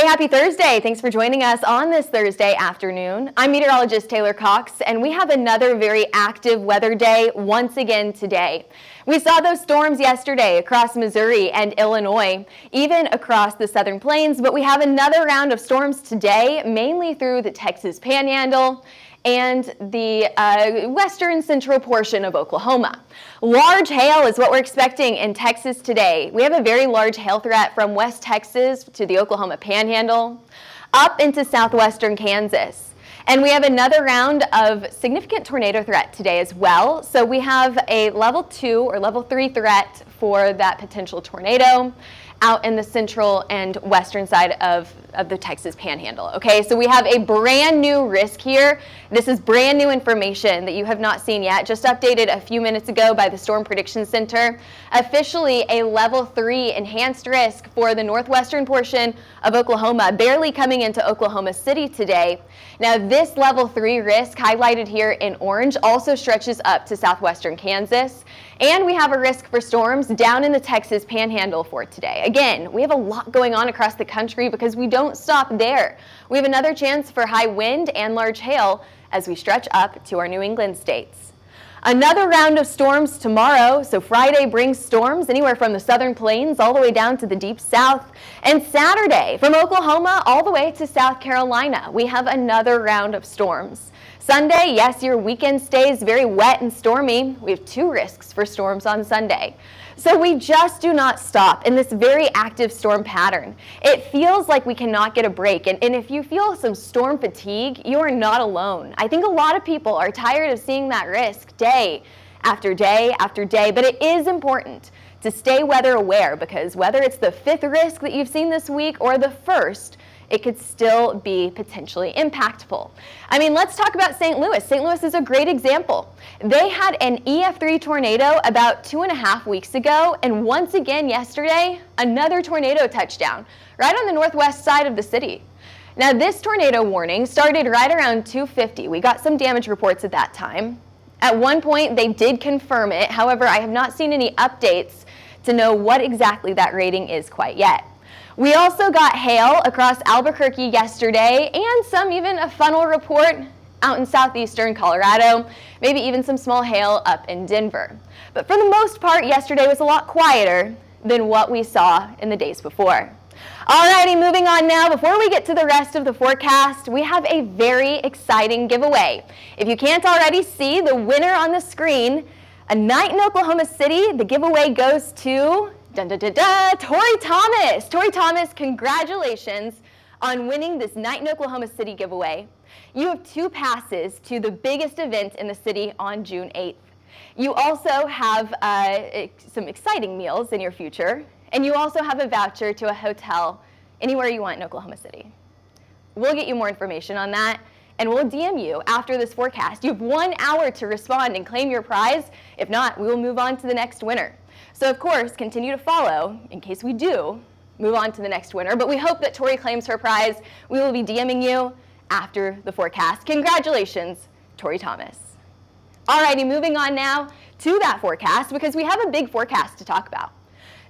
happy Thursday. Thanks for joining us on this Thursday afternoon. I'm meteorologist Taylor Cox, and we have another very active weather day once again today. We saw those storms yesterday across Missouri and Illinois, even across the southern plains, but we have another round of storms today, mainly through the Texas Panhandle and the western central portion of Oklahoma. Large hail is what we're expecting in Texas today. We have a very large hail threat from West Texas to the Oklahoma Panhandle, up into southwestern Kansas. And we have another round of significant tornado threat today as well. So we have a level 2 or level 3 threat for that potential tornado out in the central and western side of the Texas Panhandle. Okay, so we have a brand new risk here. This is brand new information that you have not seen yet, just updated a few minutes ago by the Storm Prediction Center. Officially a level 3 enhanced risk for the northwestern portion of Oklahoma, barely coming into Oklahoma City today. Now this level 3 risk highlighted here in orange also stretches up to southwestern Kansas. And we have a risk for storms down in the Texas Panhandle for today. Again, we have a lot going on across the country because we don't stop there. We have another chance for high wind and large hail as we stretch up to our New England states. Another round of storms tomorrow, so Friday brings storms anywhere from the southern plains all the way down to the deep south. And Saturday, from Oklahoma all the way to South Carolina, we have another round of storms. Sunday, yes, your weekend stays very wet and stormy. We have 2 risks for storms on Sunday. So we just do not stop in this very active storm pattern. It feels like we cannot get a break. And if you feel some storm fatigue, you are not alone. I think a lot of people are tired of seeing that risk day after day after day. But it is important to stay weather aware because whether it's the 5th risk that you've seen this week or the 1st, it could still be potentially impactful. I mean, let's talk about St. Louis. St. Louis is a great example. They had an EF3 tornado about 2.5 weeks ago, and once again yesterday, another tornado touchdown right on the northwest side of the city. Now, this tornado warning started right around 2:50. We got some damage reports at that time. At one point, they did confirm it. However, I have not seen any updates to know what exactly that rating is quite yet. We also got hail across Albuquerque yesterday and some even a funnel report out in southeastern Colorado, maybe even some small hail up in Denver. But for the most part, yesterday was a lot quieter than what we saw in the days before. Alrighty, moving on now. Before we get to the rest of the forecast, we have a very exciting giveaway. If you can't already see the winner on the screen, a night in Oklahoma City, the giveaway goes to Tori Thomas. Tori Thomas, congratulations on winning this Night in Oklahoma City giveaway. You have 2 passes to the biggest event in the city on June 8th. You also have some exciting meals in your future, and you also have a voucher to a hotel anywhere you want in Oklahoma City. We'll get you more information on that, and we'll DM you after this forecast. You have 1 hour to respond and claim your prize. If not, we will move on to the next winner. So of course, continue to follow in case we do move on to the next winner. But we hope that Tori claims her prize. We will be DMing you after the forecast. Congratulations, Tori Thomas. Alrighty, moving on now to that forecast because we have a big forecast to talk about.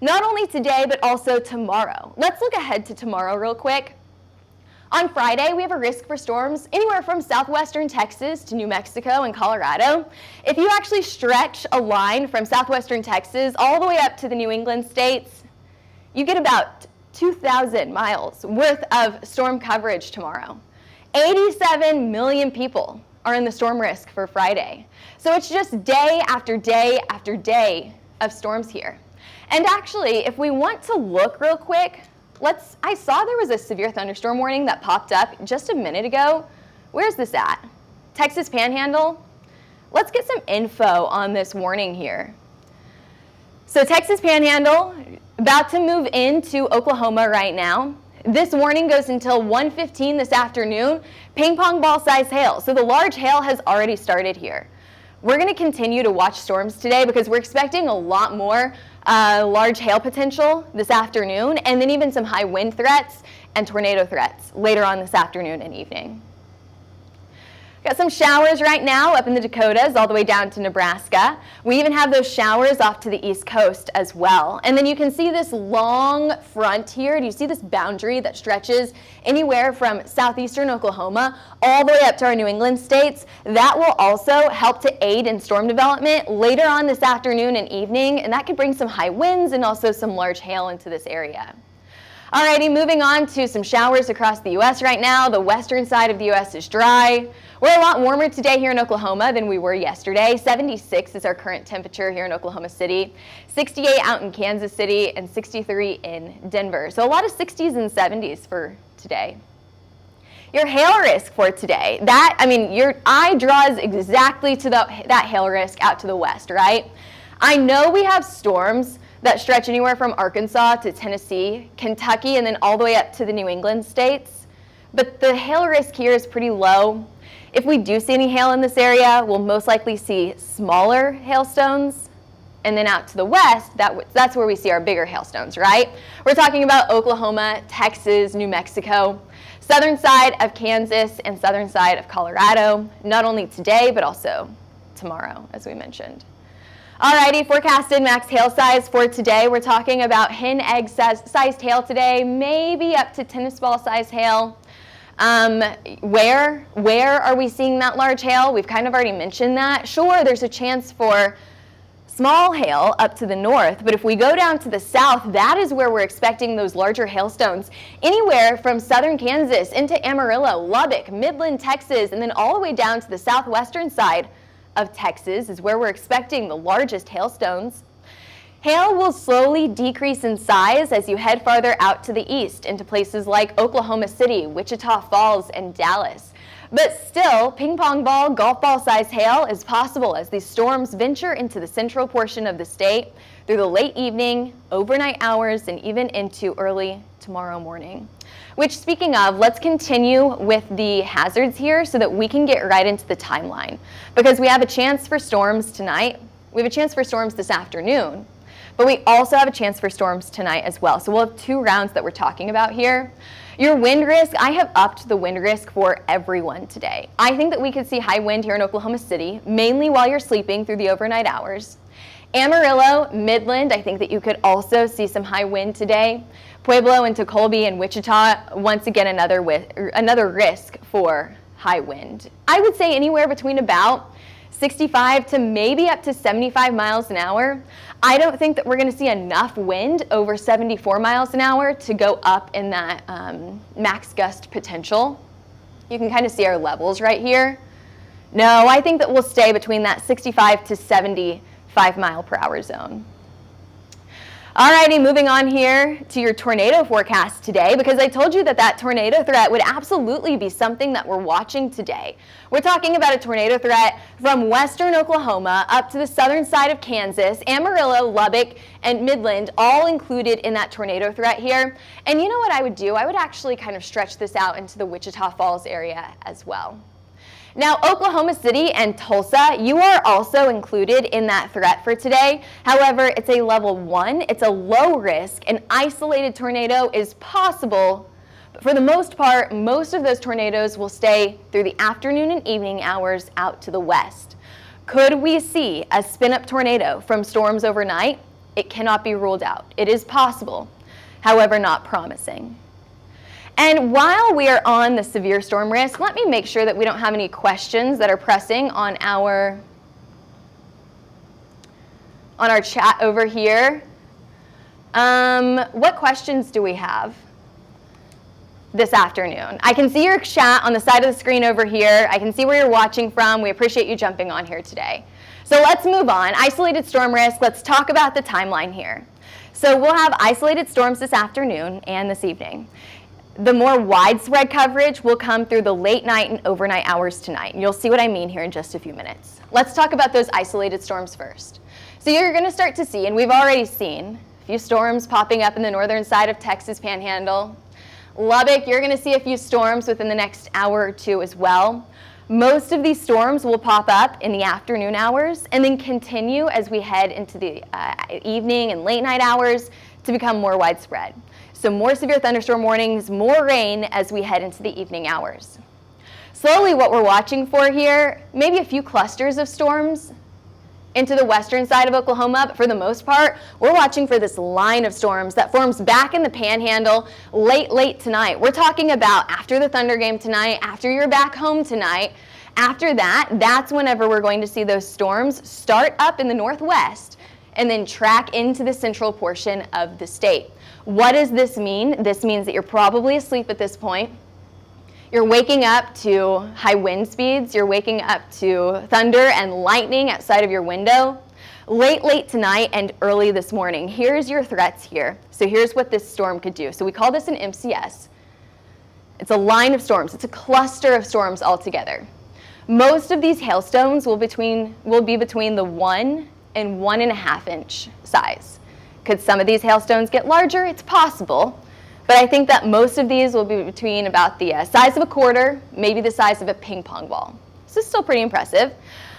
Not only today, but also tomorrow. Let's look ahead to tomorrow real quick. On Friday, we have a risk for storms anywhere from southwestern Texas to New Mexico and Colorado. If you actually stretch a line from southwestern Texas all the way up to the New England states, you get about 2,000 miles worth of storm coverage tomorrow. 87 million people are in the storm risk for Friday. So it's just day after day after day of storms here. And actually, if we want to look real quick, I saw there was a severe thunderstorm warning that popped up just a minute ago. Where's this at? Texas Panhandle? Let's get some info on this warning here. So Texas Panhandle, about to move into Oklahoma right now. This warning goes until 1:15 this afternoon, ping pong ball size hail. So the large hail has already started here. We're going to continue to watch storms today because we're expecting a lot more large hail potential this afternoon, and then even some high wind threats and tornado threats later on this afternoon and evening. Got some showers right now up in the Dakotas all the way down to Nebraska. We even have those showers off to the East Coast as well. And then you can see this long front here. Do you see this boundary that stretches anywhere from southeastern Oklahoma all the way up to our New England states? That will also help to aid in storm development later on this afternoon and evening, and that could bring some high winds and also some large hail into this area. Alrighty, moving on to some showers across the U.S. right now. The western side of the U.S. is dry. We're a lot warmer today here in Oklahoma than we were yesterday. 76 is our current temperature here in Oklahoma City, 68 out in Kansas City, and 63 in Denver. So a lot of 60s and 70s for today. Your hail risk for today, your eye draws exactly to that hail risk out to the west, right? I know we have storms that stretch anywhere from Arkansas to Tennessee, Kentucky, and then all the way up to the New England states. But the hail risk here is pretty low. If we do see any hail in this area, we'll most likely see smaller hailstones. And then out to the west, that's where we see our bigger hailstones, right? We're talking about Oklahoma, Texas, New Mexico, southern side of Kansas, and southern side of Colorado, not only today, but also tomorrow, as we mentioned. Alrighty, forecasted max hail size for today. We're talking about hen egg sized hail today, maybe up to tennis ball size hail. Where are we seeing that large hail? We've kind of already mentioned that. Sure, there's a chance for small hail up to the north, but if we go down to the south, that is where we're expecting those larger hailstones. Anywhere from southern Kansas into Amarillo, Lubbock, Midland, Texas, and then all the way down to the southwestern side of Texas is where we're expecting the largest hailstones. Hail will slowly decrease in size as you head farther out to the east into places like Oklahoma City, Wichita Falls, and Dallas. But still, ping pong ball, golf ball size hail is possible as these storms venture into the central portion of the state through the late evening, overnight hours, and even into early tomorrow morning. Which, speaking of, let's continue with the hazards here so that we can get right into the timeline. Because we have a chance for storms tonight, we have a chance for storms this afternoon, but we also have a chance for storms tonight as well. So we'll have two rounds that we're talking about here. Your wind risk, I have upped the wind risk for everyone today. I think that we could see high wind here in Oklahoma City, mainly while you're sleeping through the overnight hours. Amarillo, Midland, I think that you could also see some high wind today. Pueblo into Colby and Wichita, once again, another risk for high wind. I would say anywhere between about 65 to maybe up to 75 miles an hour. I don't think that we're going to see enough wind over 74 miles an hour to go up in that max gust potential. You can kind of see our levels right here. No, I think that we'll stay between that 65 to 75 mile per hour zone. Alrighty, moving on here to your tornado forecast today, because I told you that tornado threat would absolutely be something that we're watching today. We're talking about a tornado threat from western Oklahoma up to the southern side of Kansas, Amarillo, Lubbock, and Midland, all included in that tornado threat here. And you know what I would do? I would actually kind of stretch this out into the Wichita Falls area as well. Now, Oklahoma City and Tulsa, you are also included in that threat for today. However, it's a level 1. It's a low risk. An isolated tornado is possible, but for the most part, most of those tornadoes will stay through the afternoon and evening hours out to the west. Could we see a spin-up tornado from storms overnight? It cannot be ruled out. It is possible, however, not promising. And while we are on the severe storm risk, let me make sure that we don't have any questions that are pressing on our chat over here. What questions do we have this afternoon? I can see your chat on the side of the screen over here. I can see where you're watching from. We appreciate you jumping on here today. So let's move on. Isolated storm risk. Let's talk about the timeline here. So we'll have isolated storms this afternoon and this evening. The more widespread coverage will come through the late night and overnight hours tonight. And you'll see what I mean here in just a few minutes. Let's talk about those isolated storms first. So you're going to start to see, and we've already seen, a few storms popping up in the northern side of Texas Panhandle. Lubbock, you're going to see a few storms within the next hour or two as well. Most of these storms will pop up in the afternoon hours and then continue as we head into the evening and late night hours to become more widespread. So more severe thunderstorm warnings, more rain as we head into the evening hours. Slowly what we're watching for here, maybe a few clusters of storms into the western side of Oklahoma, but for the most part, we're watching for this line of storms that forms back in the panhandle late tonight. We're talking about after the Thunder game tonight, after you're back home tonight. After that, that's whenever we're going to see those storms start up in the northwest and then track into the central portion of the state. What does this mean? This means that you're probably asleep at this point. You're waking up to high wind speeds. You're waking up to thunder and lightning outside of your window. Late tonight and early this morning. Here's your threats here. So here's what this storm could do. So we call this an MCS. It's a line of storms. It's a cluster of storms altogether. Most of these hailstones will be between the 1 and 1.5 inch size. Could some of these hailstones get larger? It's possible. But I think that most of these will be between about the size of a quarter, maybe the size of a ping pong ball. This is still pretty impressive.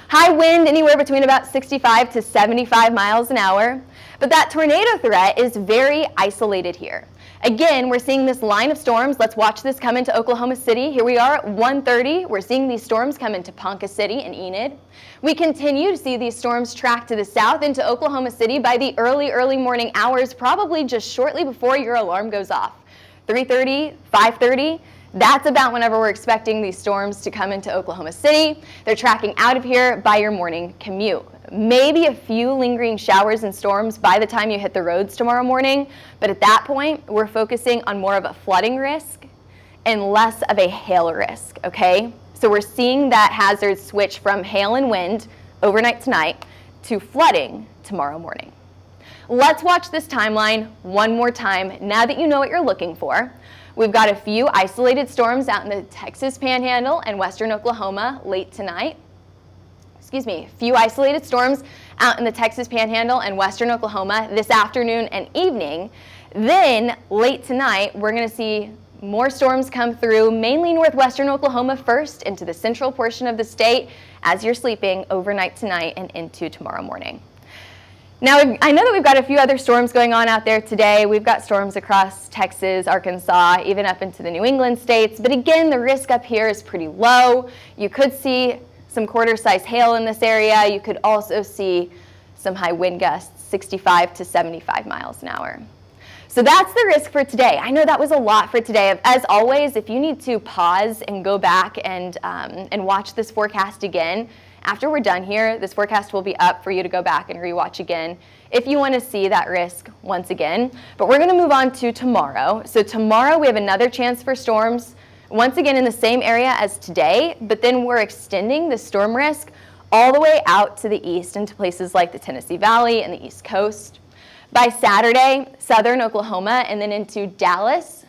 High wind anywhere between about 65 to 75 miles an hour. But that tornado threat is very isolated here. Again, we're seeing this line of storms. Let's watch this come into Oklahoma City. Here we are at 1:30. We're seeing these storms come into Ponca City and Enid. We continue to see these storms track to the south into Oklahoma City by the early morning hours, probably just shortly before your alarm goes off. 3:30, 5:30. That's about whenever we're expecting these storms to come into Oklahoma City. They're tracking out of here by your morning commute. Maybe a few lingering showers and storms by the time you hit the roads tomorrow morning, but at that point, we're focusing on more of a flooding risk and less of a hail risk, okay? So we're seeing that hazard switch from hail and wind overnight tonight to flooding tomorrow morning. Let's watch this timeline one more time now that you know what you're looking for. We've got a few isolated storms out in the Texas Panhandle and western Oklahoma late tonight. A few isolated storms out in the Texas Panhandle and western Oklahoma this afternoon and evening. Then late tonight, we're going to see more storms come through, mainly northwestern Oklahoma first into the central portion of the state as you're sleeping overnight tonight and into tomorrow morning. Now, I know that we've got a few other storms going on out there today. We've got storms across Texas, Arkansas, even up into the New England states. But again, the risk up here is pretty low. You could see some quarter-size hail in this area. You could also see some high wind gusts, 65 to 75 miles an hour. So that's the risk for today. I know that was a lot for today. As always, if you need to pause and go back and watch this forecast again, after we're done here, this forecast will be up for you to go back and rewatch again if you want to see that risk once again. But we're going to move on to tomorrow. So tomorrow we have another chance for storms, once again in the same area as today, but then we're extending the storm risk all the way out to the east into places like the Tennessee Valley and the East Coast. By Saturday, southern Oklahoma and then into Dallas,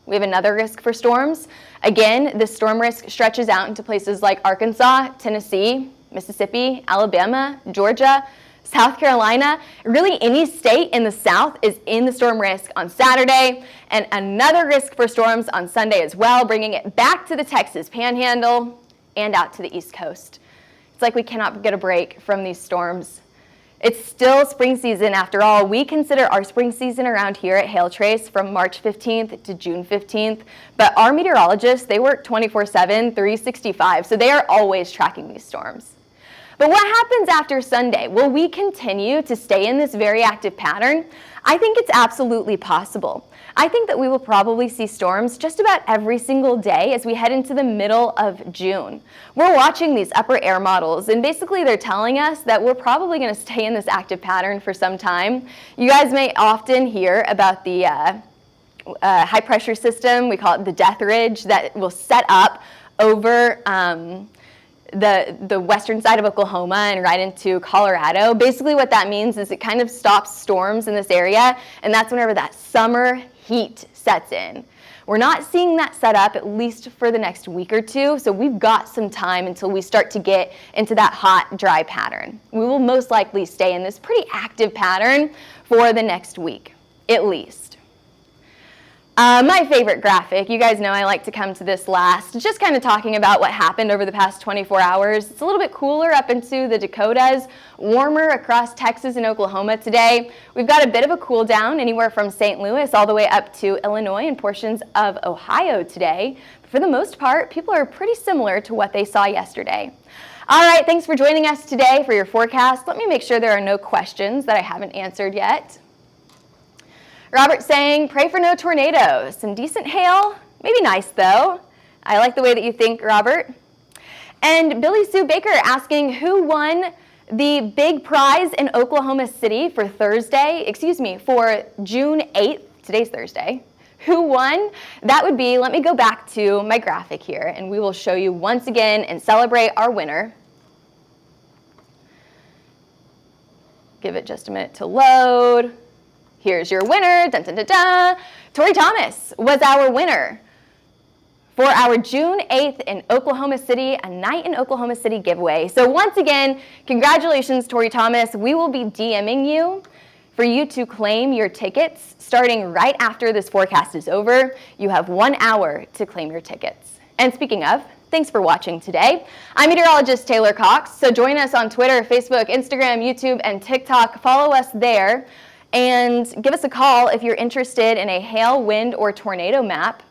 we have another risk for storms. Again, the storm risk stretches out into places like Arkansas, Tennessee, Mississippi, Alabama, Georgia, South Carolina. Really any state in the south is in the storm risk on Saturday, and another risk for storms on Sunday as well, bringing it back to the Texas Panhandle and out to the East Coast. It's like we cannot get a break from these storms. It's still spring season after all. We consider our spring season around here at Hail Trace from March 15th to June 15th, but our meteorologists, they work 24/7, 365, so they are always tracking these storms. But what happens after Sunday? Will we continue to stay in this very active pattern? I think it's absolutely possible. I think that we will probably see storms just about every single day as we head into the middle of June. We're watching these upper air models, and basically they're telling us that we're probably going to stay in this active pattern for some time. You guys may often hear about the high pressure system, we call it the death ridge, that will set up over the western side of Oklahoma and right into Colorado. Basically what that means is it kind of stops storms in this area, and that's whenever that summer heat sets in. We're not seeing that set up, at least for the next week or two, so we've got some time until we start to get into that hot, dry pattern. We will most likely stay in this pretty active pattern for the next week, at least. My favorite graphic, you guys know I like to come to this last, just kind of talking about what happened over the past 24 hours. It's a little bit cooler up into the Dakotas, warmer across Texas and Oklahoma today. We've got a bit of a cool down anywhere from St. Louis all the way up to Illinois and portions of Ohio today. But for the most part, people are pretty similar to what they saw yesterday. All right, thanks for joining us today for your forecast. Let me make sure there are no questions that I haven't answered yet. Robert saying, pray for no tornadoes. Some decent hail, maybe nice though. I like the way that you think, Robert. And Billy Sue Baker asking who won the big prize in Oklahoma City for for June 8th, today's Thursday. Who won? That would be, let me go back to my graphic here and we will show you once again and celebrate our winner. Give it just a minute to load. Here's your winner, dun, dun, dun, dun. Tori Thomas was our winner for our June 8th in Oklahoma City, a night in Oklahoma City giveaway. So once again, congratulations, Tori Thomas. We will be DMing you for you to claim your tickets starting right after this forecast is over. You have 1 hour to claim your tickets. And speaking of, thanks for watching today. I'm meteorologist Taylor Cox, so join us on Twitter, Facebook, Instagram, YouTube, and TikTok. Follow us there. And give us a call if you're interested in a hail, wind, or tornado map.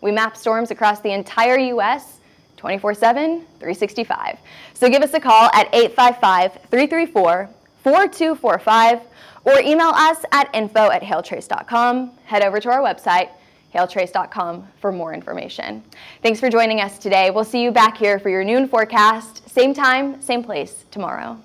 We map storms across the entire U.S. 24/7, 365. So give us a call at 855-334-4245 or email us at info@hailtrace.com. Head over to our website, hailtrace.com, for more information. Thanks for joining us today. We'll see you back here for your noon forecast, same time, same place tomorrow.